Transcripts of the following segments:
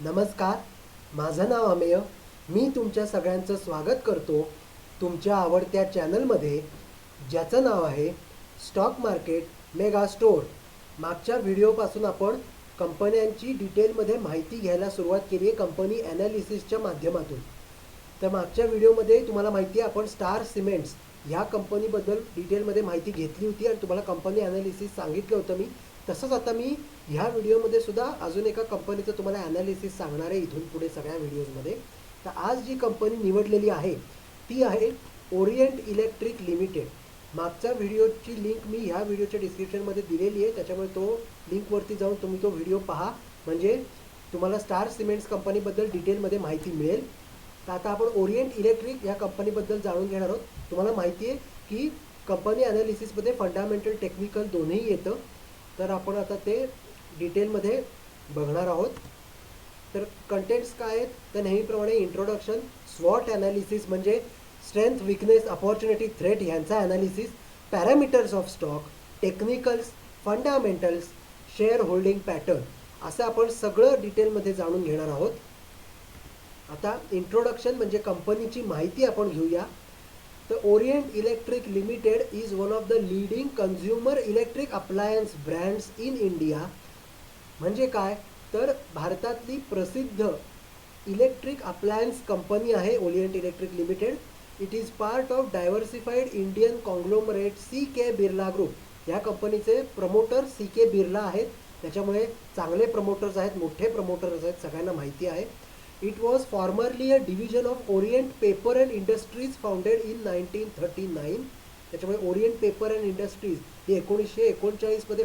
नमस्कार, माझं नाव अमेय. मी तुमच्या सगळ्यांचं स्वागत करतो तुमच्या आवडत्या चॅनलमध्ये, ज्याचं नाव आहे स्टॉक मार्केट मेगा स्टोर. मागच्या व्हिडिओपासून आपण कंपन्यांची डिटेलमध्ये माहिती घ्यायला सुरुवात केली आहे कंपनी ॲनालिसिसच्या माध्यमातून. तर मागच्या व्हिडिओमध्ये तुम्हाला माहिती आहे आपण स्टार सिमेंट्स ह्या कंपनीबद्दल डिटेलमध्ये माहिती घेतली होती आणि तुम्हाला कंपनी ॲनालिसिस सांगितलं होतं मी. तसंच आता मी ह्या व्हिडिओमध्ये सुद्धा अजून एका कंपनीचं तुम्हाला ॲनालिसिस सांगणार आहे इथून पुढे सगळ्या व्हिडिओजमध्ये. तर आज जी कंपनी निवडलेली आहे ती आहे ओरिएंट इलेक्ट्रिक लिमिटेड. मागच्या व्हिडिओची लिंक मी ह्या व्हिडिओच्या डिस्क्रिप्शनमध्ये दिलेली आहे, त्याच्यामुळे तो लिंकवरती जाऊन तुम्ही तो व्हिडिओ पहा, म्हणजे तुम्हाला स्टार सिमेंट्स कंपनीबद्दल डिटेलमध्ये माहिती मिळेल. तर आता आपण ओरिएंट इलेक्ट्रिक या कंपनीबद्दल जाणून घेणार आहोत. तुम्हाला माहिती आहे की कंपनी ॲनालिसिसमध्ये फंडामेंटल टेक्निकल दोन्ही येतं. तर आपण आता ते डिटेलमध्ये बघणार आहोत. तर कंटेंट्स काय आहेत तर नेहमीप्रमाणे इंट्रोडक्शन, स्वॉट ॲनालिसिस म्हणजे स्ट्रेंथ, विकनेस, अपॉर्च्युनिटी, थ्रेट ह्यांचा analysis, parameters of stock, technicals, fundamentals, share holding pattern, असं आपण सगळं डिटेलमध्ये जाणून घेणार आहोत. आता इंट्रोडक्शन म्हणजे कंपनीची माहिती आपण घेऊया. तर Orient Electric Limited is one of the leading consumer electric appliance brands in India. म्हणजे काय तर भारतातली प्रसिद्ध इलेक्ट्रिक अप्लायन्स कंपनी आहे Orient Electric Limited. It is part of diversified Indian conglomerate C K Birla group. या कंपनीचे प्रमोटर सी के बिर्ला आहेत, त्याच्यामुळे चांगले प्रमोटर्स आहेत, मोठे प्रमोटर्स आहेत, सगळ्यांना माहिती आहे. It was formerly a division of Orient paper and industries founded in 1939. त्याच्यामुळे ओरिएंट पेपर अँड इंडस्ट्रीज ही 1939मध्ये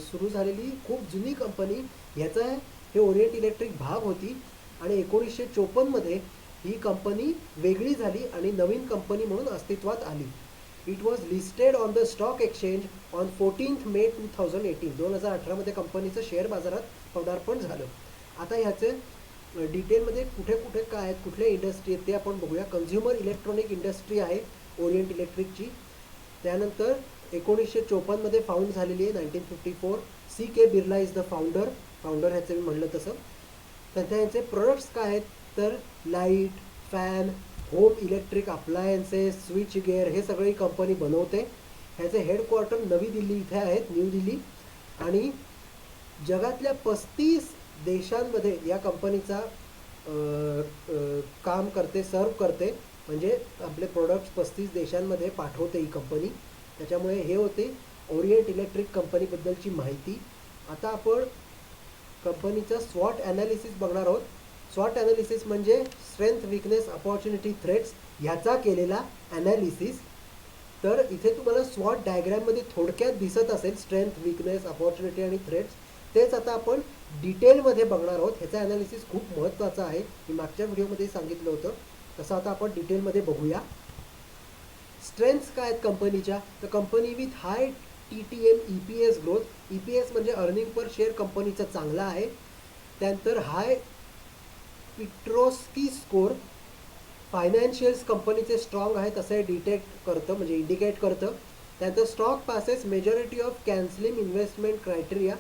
सुरू झालेली खूप जुनी कंपनी ह्याचा हे ओरिएंट इलेक्ट्रिक भाग होती. आणि 1954मध्ये ही कंपनी वेगळी झाली आणि नवीन कंपनी म्हणून अस्तित्वात आली. It was listed on the stock exchange on 14 मे 2018. 2018मध्ये कंपनीचं शेअर बाजारात पदार्पण झालं. आता ह्याचे डिटेलमध्ये कुठे कुठे काय आहेत, कुठल्या इंडस्ट्री आहेत ते आपण बघूया. कन्झ्युमर इलेक्ट्रॉनिक इंडस्ट्री आहे ओरिएंट इलेक्ट्रिकची. त्यानंतर 1954मध्ये फाउंड झालेली आहे, 1954. C K Birla is the founder ह्याचं मी म्हणलं तसं. तर त्यांचे प्रोडक्ट्स काय आहेत तर light, fan, home electric appliances, switch gear हे सगळी कंपनी बनवते. ह्याचे हेडक्वार्टर नवी दिल्ली इथे आहेत, न्यू दिल्ली. आणि जगातल्या 35 देशांमध्ये या कंपनीचा काम करते, सर्व करते, म्हणजे आपले प्रोडक्ट्स 35 देशांमध्ये पाठवते ही कंपनी. त्याच्यामुळे हे होते ओरिएंट इलेक्ट्रिक कंपनीबद्दलची माहिती. आता आपण कंपनीचा स्वॉट ॲनालिसिस बघणार आहोत. स्वॉट ॲनालिसिस म्हणजे स्ट्रेंथ, विकनेस, अपॉर्च्युनिटी, थ्रेट्स ह्याचा केलेला ॲनालिसिस. तर इथे तुम्हाला स्वॉट डायग्रॅममध्ये थोडक्यात दिसत असेल स्ट्रेंथ, विकनेस, अपॉर्च्युनिटी आणि थ्रेट्स. तेच आता आपण डिटेलमध्ये बघणार आहोत. ह्याचा ॲनालिसिस खूप महत्त्वाचा आहे, मी मागच्या व्हिडिओमध्ये सांगितलं होतं. तसं आता आपण डिटेलमध्ये बघूया. स्ट्रेंथ्स काय आहेत कंपनीच्या तर company with high TTM EPS growth. EPS म्हणजे अर्निंग पर शेअर कंपनीचा चांगला आहे. त्यानंतर हाय पिट्रोस्की स्कोर. फायनान्शियल्स कंपनीचे स्ट्रॉंग आहेत असं डिटेक्ट करतं, म्हणजे इंडिकेट करतं. त्यानंतर stock passes majority of cancelling investment criteria.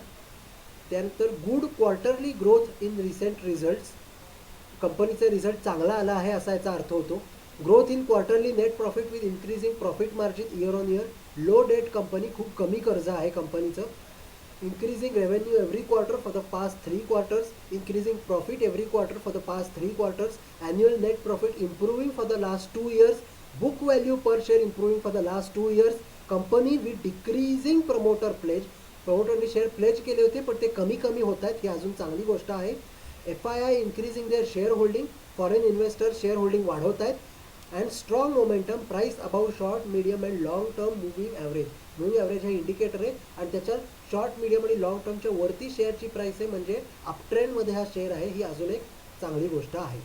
त्यानंतर good quarterly growth in recent results. कंपनीचा रिझल्ट चांगला आला आहे असा याचा अर्थ होतो. Growth in quarterly net profit with increasing profit margin year on year. Low date company, खूप कमी कर्ज आहे कंपनीचं. Increasing revenue every quarter for the past 3 quarters. Increasing profit every quarter for the past 3 quarters. Annual net profit improving for the last 2 years. Book value per share improving for the last 2 years. Company with decreasing promoter pledge. प्रमोटरनी share pledge केले होते पण ते कमी कमी होत आहेत, ही अजून चांगली गोष्ट आहे. FII increasing their share holding. Foreign investor share holding वाढवत आहेत. And strong momentum. Price about short, medium and long term moving average. Moving average हे इंडिकेटर आहे आणि त्याच्यात शॉर्ट, मीडियम आणि लॉंग टर्मच्या वरती शेअरची प्राईस आहे, म्हणजे अपट्रेंडमध्ये हा शेअर आहे, ही अजून एक चांगली गोष्ट आहे.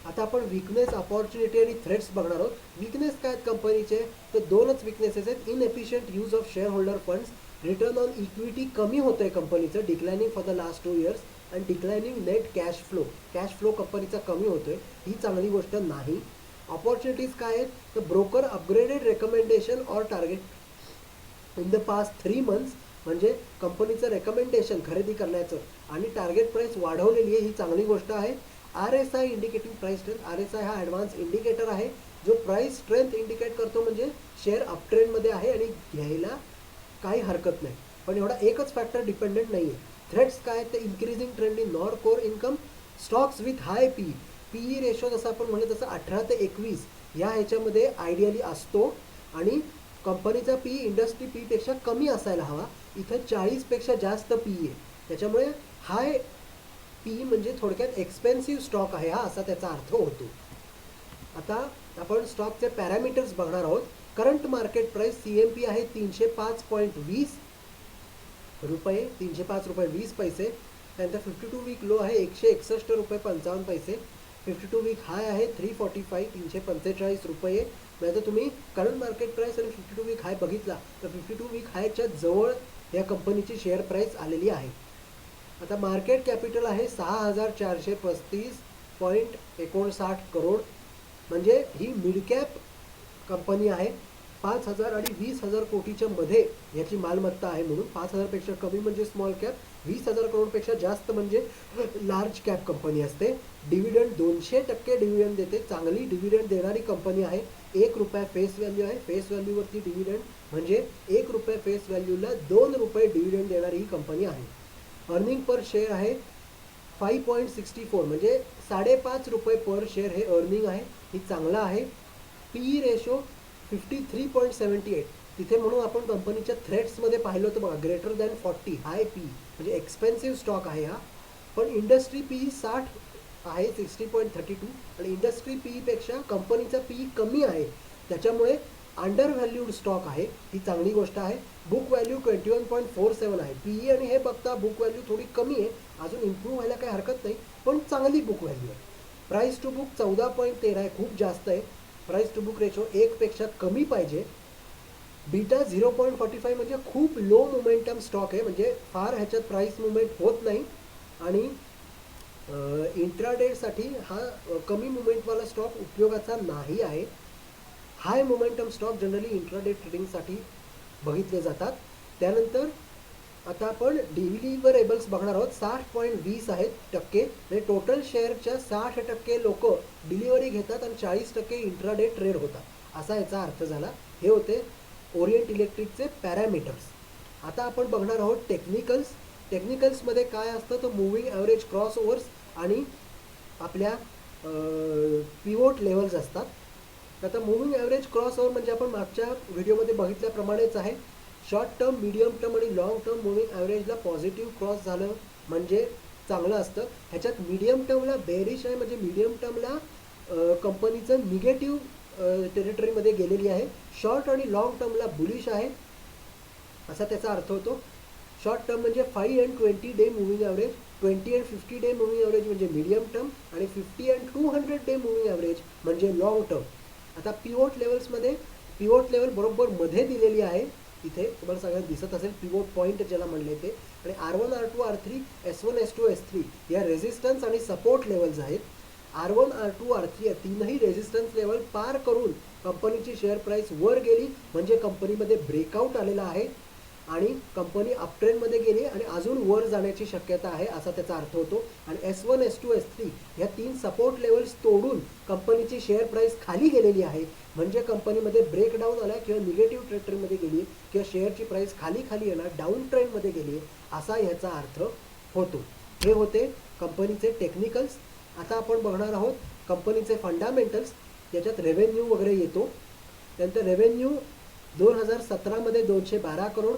आता आपण विकनेस, अपॉर्च्युनिटी आणि थ्रेट्स बघणार आहोत. विकनेस काय आहेत कंपनीचे तर दोनच विकनेसेस आहेत. Inefficient use of shareholder funds. Return on equity कमी होतं आहे कंपनीचं, declining for the last 2 years. आणि declining net cash flow. Cash flow कंपनीचा कमी होतो आहे, ही चांगली गोष्ट नाही. अपॉर्च्युनिटीज काय आहेत तर broker upgraded recommendation or target in the past 3 months म्हणजे कंपनीचं रेकमेंडेशन खरेदी करण्याचं आणि टार्गेट प्राईस वाढवलेली आहे, ही चांगली गोष्ट आहे. RSI indicating price strength. RSI हा ॲडव्हान्स इंडिकेटर आहे जो प्राईस स्ट्रेंथ इंडिकेट करतो, म्हणजे शेअर अपट्रेंडमध्ये आहे आणि घ्यायला काही हरकत नाही. पण एवढा एकच फॅक्टर डिपेंडेंट नाही आहे. थ्रेट्स काय ते increasing trend in nor core income, stocks with high PE ratio जसं आपण म्हणलं तसं 18 ते 21 या ह्याच्यामध्ये आयडियली असतो आणि कंपनीचा पी इंडस्ट्री पीपेक्षा कमी असायला हवा. इथं 40पेक्षा जास्त पी आहे, त्याच्यामुळे हाय पी म्हणजे थोडक्यात एक्सपेन्सिव्ह स्टॉक आहे हा, असा त्याचा अर्थ होतो. आता आपण स्टॉकचे पॅरामीटर्स बघणार आहोत. करंट मार्केट प्राईस CMP आहे 305.20 रुपये, 305 रुपये 20 पैसे. त्यानंतर 52 वीक लो आहे 161 रुपये 55 पैसे. 52 वीक हाय आहे 345 345 रुपये. नाही तर तुम्ही करंट मार्केट प्राईस आणि 52 वीक हाय बघितला तर 52 वीक हायच्या जवळ या कंपनीची शेअर प्राईस आलेली आहे. आता मार्केट कॅपिटल आहे 6435.59 करोड, म्हणजे ही मिड कॅप कंपनी आहे. 5000 आणि 20,000 कोटीच्या मध्ये याची मालमत्ता आहे, म्हणून 5000पेक्षा कमी म्हणजे स्मॉल कॅप, 20,000 करोडपेक्षा जास्त म्हणजे लार्ज कॅप कंपनी असते. डिव्हिडंड 200% डिव्हिडंड देते, चांगली डिव्हिडंड देणारी कंपनी आहे. 1 रुपया फेस व्हॅल्यू आहे, फेस व्हॅल्यूवरती डिव्हिडंड म्हणजे 1 रुपये फेस व्हॅल्यूला 2 रुपये डिव्हिडंड देणारी ही कंपनी आहे. अर्निंग पर शेअर आहे 5.64 म्हणजे 5.5 रुपये पर शेअर हे अर्निंग आहे, ही चांगला आहे. PE ratio 53.78. तिथे म्हणून आपण कंपनीच्या थ्रेट्समध्ये पाहिलं होतं बघा, ग्रेटर दॅन 40 हाय पी म्हणजे एक्सपेन्सिव्ह स्टॉक आहे हा. पण इंडस्ट्री पीई 60 आहे 60.32 आणि इंडस्ट्री पीईपेक्षा कंपनीचा पीई कमी आहे, त्याच्यामुळे अंडर व्हॅल्यूड स्टॉक आहे, ही चांगली गोष्ट आहे. बुक व्हॅल्यू 21.47 आहे. पीई आणि हे बघता बुक व्हॅल्यू थोडी कमी आहे, अजून इम्प्रूव्ह व्हायला काही हरकत नाही, पण चांगली बुक व्हॅल्यू आहे. प्राईस टू बुक 14.13 आहे, खूप जास्त आहे. प्राईस टू बुक रेशो 1पेक्षा कमी पाहिजे. बीटा 0.45 म्हणजे खूप लो मोमेंटम स्टॉक आहे, म्हणजे फार ह्याच्यात प्राईस मुवमेंट होत नाही आणि इंट्राडेसाठी हा कमी मुवमेंटवाला स्टॉक उपयोगाचा नाही आहे. हाय मोमेंटम स्टॉक जनरली इंट्राडे ट्रेडिंगसाठी बघितले जातात. त्यानंतर आता आपण डिलिव्हरेबल्स बघणार आहोत. 60.20 आहेत टक्के, म्हणजे टोटल शेअरच्या 60% लोक डिलिव्हरी घेतात आणि 40% इंट्राडे ट्रेड होतात, असा याचा अर्थ झाला. हे होते ओरिएंट इलेक्ट्रिकचे पॅरामीटर्स. आता आपण बघणार आहोत टेक्निकल्स. टेक्निकल्समध्ये काय असतं तर मूव्हिंग ॲव्हरेज क्रॉस ओव्हर्स आणि आपल्या पिवोट लेवल्स असतात. आता मूव्हिंग ॲव्हरेज क्रॉस ओव्हर म्हणजे आपण मागच्या व्हिडिओमध्ये बघितल्याप्रमाणेच आहे. शॉर्ट टर्म, मीडियम टर्म आणि लॉंग टर्म मूव्हिंग ॲव्हरेजला पॉझिटिव्ह क्रॉस झालं म्हणजे चांगलं असतं. ह्याच्यात मीडियम टर्मला बेरिश आहे, म्हणजे मीडियम टर्मला कंपनीचं निगेटिव्ह टेरिटरीमध्ये गेलेली आहे. शॉर्ट आणि लॉंग टर्मला बुलिश आहे, असा त्याचा अर्थ होतो. शॉर्ट टर्म म्हणजे 5 and 20 day moving average, 20 and 50 day moving average म्हणजे मीडियम टर्म आणि 50 and 200 डे मूव्हिंग ॲव्हरेज म्हणजे लॉंग टर्म. आता पिवोट लेवल्समध्ये पिवोट लेवल बरोबर मध्ये दिलेली आहे, इथे तुम्हाला सगळ्यांना दिसत असेल पिवोट पॉईंट ज्याला म्हणले ते. आणि R1 R2 R3 S1 S2 S3 या रेझिस्टन्स आणि सपोर्ट लेवल्स आहेत. R1 R2 R3 या तीनही रेझिस्टन्स लेवल पार करून कंपनीची शेअर प्राईस वर गेली म्हणजे कंपनीमध्ये ब्रेकआउट आलेला आहे आणि कंपनी अपट्रेंडमध्ये गेली आणि अजून वर जाण्याची शक्यता आहे, असा त्याचा अर्थ होतो. आणि S1 S2 S3 या 3 सपोर्ट लेवल्स तोडून कंपनीची शेअर प्राईस खाली गेलेली आहे, म्हणजे कंपनीमध्ये ब्रेकडाऊन आला किंवा निगेटिव्ह टेरिटरीमध्ये गेली किंवा शेअरची प्राईस खाली खाली येणार डाऊन ट्रेंडमध्ये गेली, असा ह्याचा अर्थ होतो. हे होते कंपनीचे टेक्निकल्स. आता आपण बघणार आहोत कंपनीचे फंडामेंटल्स, याच्यात रेव्हेन्यू वगैरे येतो. त्यानंतर रेव्हेन्यू 2017मध्ये 212 करोड,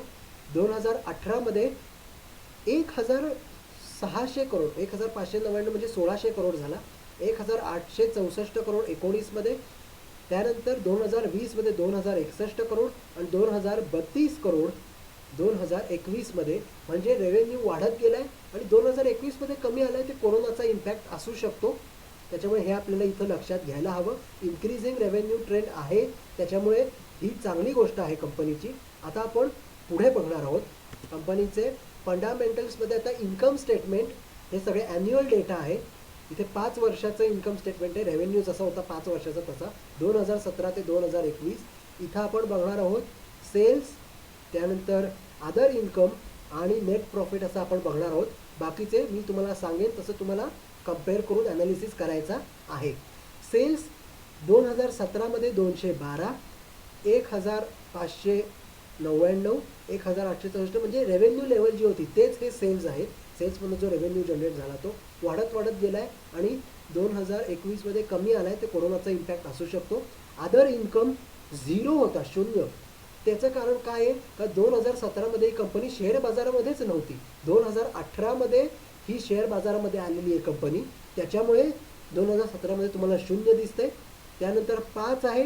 2018मध्ये 1,600 करोड, 1,599 म्हणजे 1,600 करोड झाला. 1,864 करोड 19मध्ये, त्यानंतर 2020मध्ये 2,061 करोड आणि 2,032 करोड 2021मध्ये, म्हणजे रेव्हेन्यू वाढत गेला आहे. आणि 2021मध्ये कमी आला आहे ते कोरोनाचा इम्पॅक्ट असू शकतो, त्याच्यामुळे हे आपल्याला इथं लक्षात घ्यायला हवं. इन्क्रीजिंग रेव्हेन्यू ट्रेंड आहे, त्याच्यामुळे ही चांगली गोष्ट आहे कंपनीची. आता आपण पुढे बघणार आहोत कंपनीचे फंडामेंटल्समध्ये. आता इन्कम स्टेटमेंट हे सगळे ॲन्युअल डेटा आहे. इथे 5 वर्षाचं इन्कम स्टेटमेंट आहे. रेव्हेन्यू जसा होता 5 वर्षाचा तसा 2017 ते 2021. इथं आपण बघणार आहोत सेल्स, त्यानंतर अदर इन्कम आणि नेट प्रॉफिट असं आपण बघणार आहोत. बाकीचे मी तुम्हाला सांगेन तसं तुम्हाला कम्पेअर करून ॲनालिसिस करायचा आहे. सेल्स 2017मध्ये 212, 1599, 1864 म्हणजे रेव्हेन्यू लेवल जी होती तेच हे सेल्स आहेत. सेल्समधून जो रेव्हेन्यू जनरेट झाला तो वाढत गेला आहे आणि 2021मध्ये कमी आला आहे. ते कोरोनाचा इम्पॅक्ट असू शकतो. अदर इन्कम 0 होता, 0. त्याचं कारण काय आहे का 2017मध्ये ही कंपनी शेअर बाजारामध्येच नव्हती. 2018मध्ये ही शेअर बाजारामध्ये आलेली आहे कंपनी, त्याच्यामुळे 2017मध्ये तुम्हाला 0 दिसतंय. त्यानंतर 5 आहे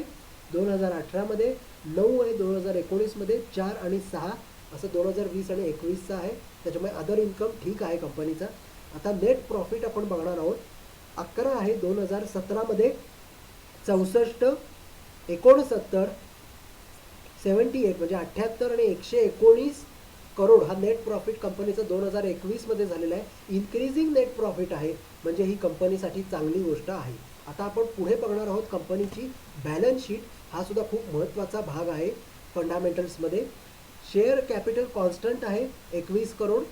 2018मध्ये, 9 आहे 2019मध्ये, 4 आणि 6 असं 2020 आणि 21चा आहे. त्याच्यामुळे अदर इन्कम ठीक आहे कंपनीचा. आता नेट प्रॉफिट आपण बघणार आहोत. 11 आहे 2017मध्ये, 64, 69, 78 म्हणजे 78 आणि 119 करोड हा नेट प्रॉफिट कंपनीचा 2021मध्ये झालेला आहे. इन्क्रीजिंग नेट प्रॉफिट आहे म्हणजे ही कंपनीसाठी चांगली गोष्ट आहे. आता आपण पुढे बघणार आहोत कंपनीची बॅलन्स शीट. हा सुद्धा खूप महत्त्वाचा भाग आहे फंडामेंटल्समध्ये. शेअर कॅपिटल कॉन्स्टंट आहे 21 करोड.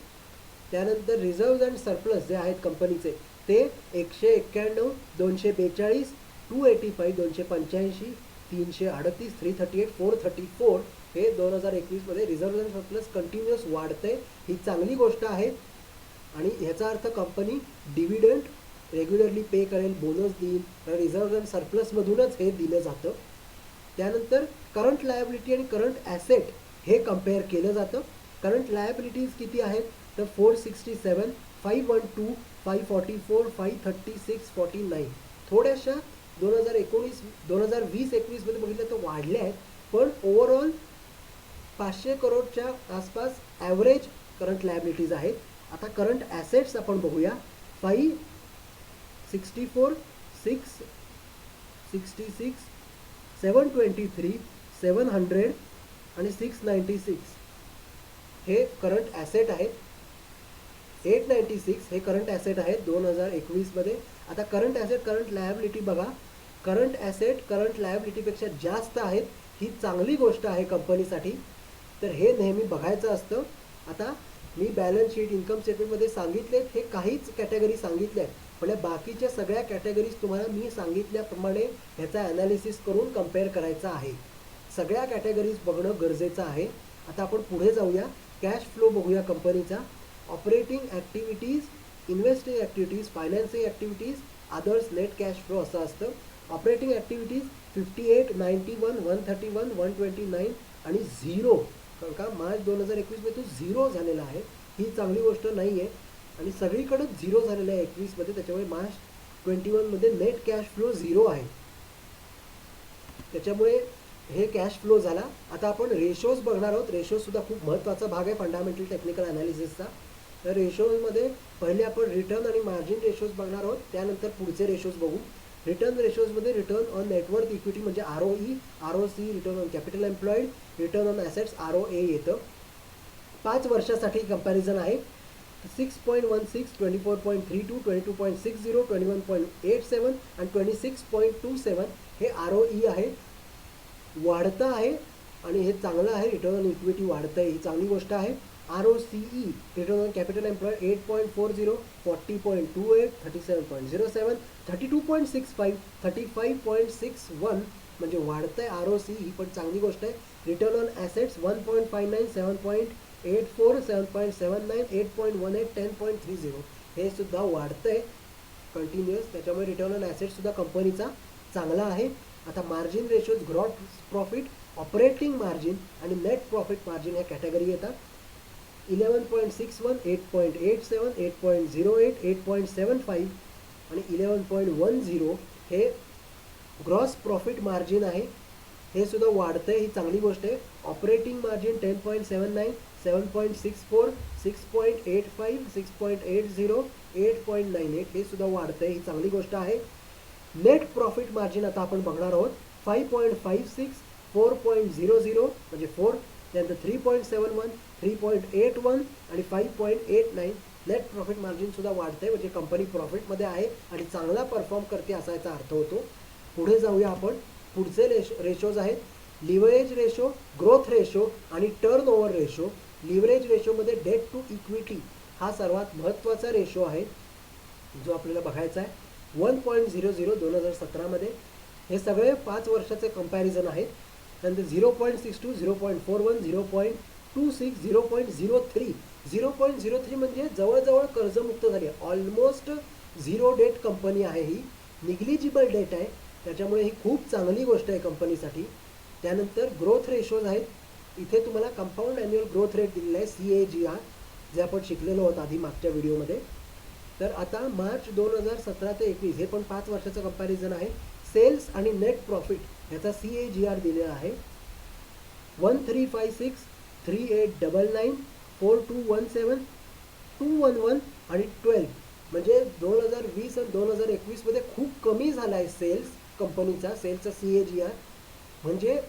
त्यानंतर रिझर्व्ह अँड सरप्लस जे आहेत कंपनीचे ते 191, 242, 285, 285, 338, 338, 434 हे 2021मध्ये रिझर्व्ह अँड सरप्लस कंटिन्युअस वाढते. ही चांगली गोष्ट आहे आणि ह्याचा अर्थ कंपनी डिव्हिडंड रेग्युलरली पे करेल, बोनस देईल. रिझर्व्ह अँड सरप्लसमधूनच हे दिलं जातं. त्यानंतर करंट लायबिलिटी आणि करंट ॲसेट हे कम्पेअर केलं जातं. करंट लायबिलिटीज किती आहेत तर 467, 512, 544, 536, 49. थोड्याशा 2020-21मध्ये बघितलं तर वाढल्या आहेत, पण ओव्हरऑल 500 करोडच्या आसपास ॲव्हरेज करंट लायबिलिटीज आहेत. आता करंट ॲसेट्स आपण बघूया. 564, 666, 723, 700 आणि 696 हे करंट ॲसेट आहेत. 896 हे करंट ॲसेट आहेत 2021मध्ये. आता करंट ॲसेट करंट लायबिलिटी बघा. करंट ॲसेट करंट लायबिलिटीपेक्षा जास्त आहेत. ही चांगली गोष्ट आहे कंपनीसाठी, तर हे नेहमी बघायचं असतं. आता मी बॅलन्स शीट इन्कम स्टेटमेंटमध्ये सांगितलेत, हे काहीच कॅटेगरी सांगितल्या आहेत, पण बाकीच्या सगळ्या कॅटेगरीज तुम्हाला मी सांगितल्याप्रमाणे ह्याचा ॲनालिसिस करून कम्पेअर करायचा आहे. सगळ्या कॅटेगरीज बघणं गरजेचं आहे. आता आपण पुढे जाऊया. कॅश फ्लो बघूया कंपनीचा. Operating activities, investing activities, financing activities, others, net cash flow असं असतं. ऑपरेटिंग ॲक्टिव्हिटीज 58, 91, 131, 129 आणि 0. कारण का मार्च 2021मध्ये तो 0 झालेला आहे. ही चांगली गोष्ट नाही आहे आणि सगळीकडेच 0 झालेलं आहे 21मध्ये. त्याच्यामुळे मार्च 21मध्ये नेट कॅश फ्लो 0 आहे. त्याच्यामुळे हे कॅश फ्लो झाला. आता आपण रेशोज बघणार आहोत. रेशोजसुद्धा खूप महत्त्वाचा भाग आहे फंडामेंटल टेक्निकल ॲनालिसिसचा. तर रेशोजमध्ये पहिले आपण रिटर्न आणि मार्जिन रेशोज बघणार आहोत, त्यानंतर पुढचे रेशोज बघू. रिटर्न रेशोजमध्ये रिटर्न ऑन नेटवर्थ इक्विटी म्हणजे ROE, ROC, return on capital employed, return on assets ROA येतं. 5 वर्षासाठी कंपॅरिझन आहे. 6.16, 24.32, 22.60, 21.87 आणि 26.27 हे ROE आहे. वाढतं आहे आणि हे चांगलं आहे. रिटर्न ऑन इक्विटी वाढतं आहे, ही चांगली गोष्ट आहे. ROCE, return on capital employed 8.40, 40.28, 37.07, 32.65, 35.61 म्हणजे वाढतं आहे ROCE, ही पण चांगली गोष्ट आहे. रिटर्न ऑन ॲसेट्स 1.59, 7.84, 7.79, 8.18, 10.30 हे सुद्धा वाढतं आहे कंटिन्युअस. त्याच्यामुळे रिटर्न ऑन ॲसेट्ससुद्धा कंपनीचा चांगला आहे. आता margin ratios, gross profit, operating margin आणि नेट प्रॉफिट मार्जिन ह्या कॅटेगरी येतात. 11.61, 8.87, 8.08, 8.75 आणि 11.10 हे ग्रॉस प्रॉफिट मार्जिन आहे. हे सुद्धा वाढतं आहे, ही चांगली गोष्ट आहे. ऑपरेटिंग मार्जिन 10.79, 7.64, 6.85, 6.80, 8.98 हे सुद्धा वाढतं आहे, ही चांगली गोष्ट आहे. नेट प्रॉफिट मार्जिन आता आपण बघणार आहोत. 5.56, 4.00 म्हणजे 4, त्यानंतर 3.71, 3.81 आणि 5.89 नेट प्रॉफिट मार्जिनसुद्धा वाढतं आहे, म्हणजे कंपनी प्रॉफिटमध्ये आहे आणि चांगला परफॉर्म करते असा याचा अर्थ होतो. पुढे जाऊया आपण. पुढचे रेशोज आहेत लिव्हरेज रेशो, ग्रोथ रेशो आणि टर्नओव्हर रेशो. लिव्हरेज रेशोमध्ये डेट टू इक्विटी हा सर्वात महत्त्वाचा रेशो आहे जो आपल्याला बघायचा आहे 1.00 2017मध्ये. हे सगळे 5 वर्षाचे कंपॅरिझन आहेत. त्यानंतर 0.62 0.41 0.26 0.03 0.03 म्हणजे जवळजवळ कर्जमुक्त झाली आहे. ऑलमोस्ट झिरो डेट कंपनी आहे ही. निग्लिजिबल डेट आहे, त्याच्यामुळे ही खूप चांगली गोष्ट आहे कंपनीसाठी. त्यानंतर ग्रोथ रेशोज आहेत. इथे तुम्हाला कंपाऊंड ॲन्युअल ग्रोथ रेट दिलेला आहे CAGR, जे आपण शिकलेलो आहोत आधी मागच्या व्हिडिओमध्ये. तर आता मार्च 2017 ते 21 हे पण 5 वर्षाचं कंपॅरिझन आहे. सेल्स आणि नेट प्रॉफिट याचा CAGR दिलेला आहे 1356 3899 4217 211 आणि 12. म्हणजे 2020 आणि 2021 मध्ये खूप कमी झाला आहे सेल्स कंपनीचा, सेल्सचा CAGR. म्हणजे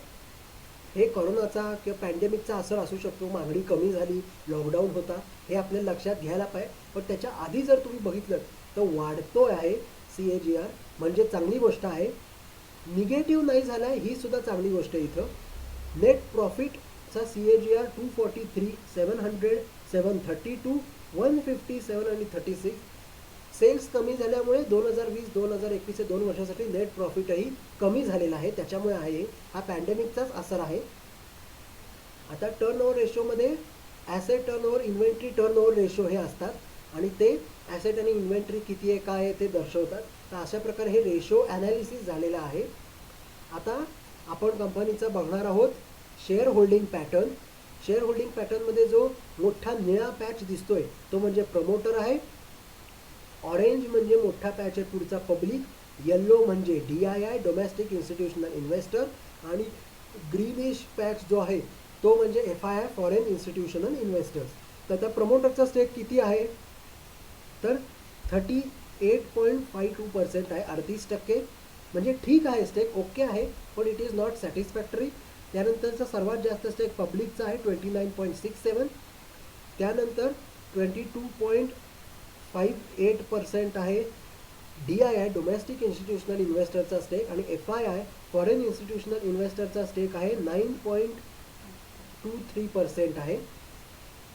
हे कोरोनाचा किंवा पॅन्डेमिकचा असर असू शकतो, मागणी कमी झाली, लॉकडाऊन होता, हे आपल्याला लक्षात घ्यायला पाहिजे. पण त्याच्या आधी जर तुम्ही बघितलं तर वाढतो आहे CAGR, म्हणजे चांगली गोष्ट आहे. निगेटिव्ह नाही झाला आहे, ही सुद्धा चांगली गोष्ट आहे. इथं नेट प्रॉफिटचा CAGR 243 700 732 157 आणि 36. सेल्स कमी झाल्यामुळे 2020-2021 हे 2 वर्षासाठी नेट प्रॉफिटही कमी झालेला आहे. त्याच्यामुळे आहे हा पॅन्डेमिकचाच असर आहे. आता टर्नओव्हर रेशोमध्ये asset turnover, inventory turnover ratio हे असतात आणि ते ॲसेट आणि इन्व्हेंटरी किती आहे काय आहे ते दर्शवतात. तर अशा प्रकारे हे रेशो ॲनालिसिस झालेलं आहे. आता आपण कंपनीचा बघणार आहोत share holding pattern. Share holding पॅटर्नमध्ये जो मोठा निळा पॅच दिसतोय तो म्हणजे प्रमोटर आहे. ऑरेंज म्हणजे मोठा पॅच आहे पुढचा पब्लिक. येल्लो म्हणजे DII डोमेस्टिक इन्स्टिट्यूशनल इन्व्हेस्टर आणि ग्रीनिश पॅच जो आहे तो म्हणजे FII फॉरेन इन्स्टिट्यूशनल इन्व्हेस्टर्स. तर त्या प्रमोटरचा स्टेक किती आहे तर 38.52% आहे, 38%. म्हणजे ठीक आहे, स्टेक ओके आहे, पण इट इज नॉट सॅटिस्फॅक्टरी. त्यानंतरचा सर्वात जास्त स्टेक पब्लिकचा आहे 29.67. त्यानंतर 22.58% आहे DII डोमेस्टिक इन्स्टिट्यूशनल इन्व्हेस्टरचा स्टेक आणि FII फॉरेन इन्स्टिट्यूशनल इन्व्हेस्टरचा स्टेक आहे 9.23% आहे.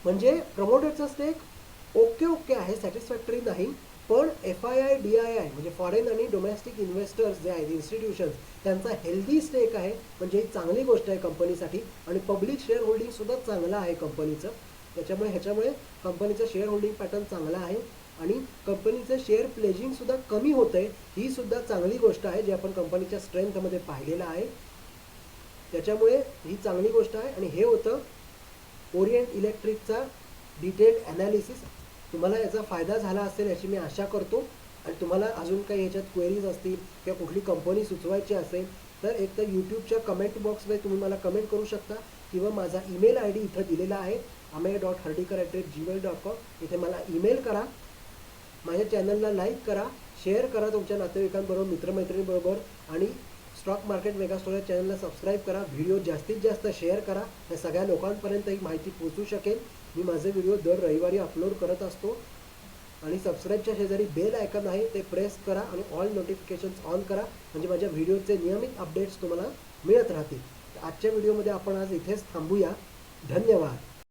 म्हणजे प्रमोटरचा स्टेक ओके आहे, सॅटिस्फॅक्टरी नाही. पण FII DII म्हणजे फॉरेन आणि डोमेस्टिक इन्व्हेस्टर्स जे आहेत इन्स्टिट्यूशन्स त्यांचा हेल्दी स्टेक आहे, म्हणजे ही चांगली गोष्ट आहे कंपनीसाठी. आणि पब्लिक शेअर होल्डिंगसुद्धा चांगला आहे कंपनीचं. ह्याच्यामुळे कंपनीचं शेअर होल्डिंग पॅटर्न चांगला आहे आणि कंपनीचं शेअर प्लेजिंगसुद्धा कमी होतं आहे, ही सुद्धा चांगली गोष्ट आहे, जी आपण कंपनीच्या स्ट्रेंथमध्ये पाहिलेलं आहे. त्याच्यामुळे ही चांगली गोष्ट आहे. आणि हे होतं ओरिएंट इलेक्ट्रिकचा डिटेल्ड ॲनालिसिस. तुम्हाला याचा फायदा झाला असेल याची मी आशा करतो. आणि तुम्हाला अजून काही ह्याच्यात क्वेरीज असतील किंवा कुठली कंपनी सुचवायची असेल तर एक तर यूट्यूबच्या कमेंट बॉक्समध्ये तुम्ही मला कमेंट करू शकता किंवा माझा ईमेल ID इथं दिलेला आहे amey.hardikar@gmail.com. इथे मला ईमेल करा. माझ्या चॅनलला लाईक करा, शेअर करा तुमच्या नातेवाईकांबरोबर, मित्रमैत्रिणींबरोबर आणि स्टॉक मार्केट मेगास्टोर या चॅनलला सबस्क्राईब करा. व्हिडिओ जास्तीत जास्त शेअर करा, या सगळ्या लोकांपर्यंत ही माहिती पोहोचू शकेल. मी माझे व्हिडिओ दर रविवारी अपलोड करत असतो. आणि सबस्क्राईबच्या शेजारी बेल आयकॉन आहे ते प्रेस करा आणि ऑल नोटिफिकेशन्स ऑन करा, म्हणजे माझ्या व्हिडिओचे नियमित अपडेट्स तुम्हाला मिळत राहतील. आजच्या व्हिडिओमध्ये आपण आज इथेच थांबूया. धन्यवाद.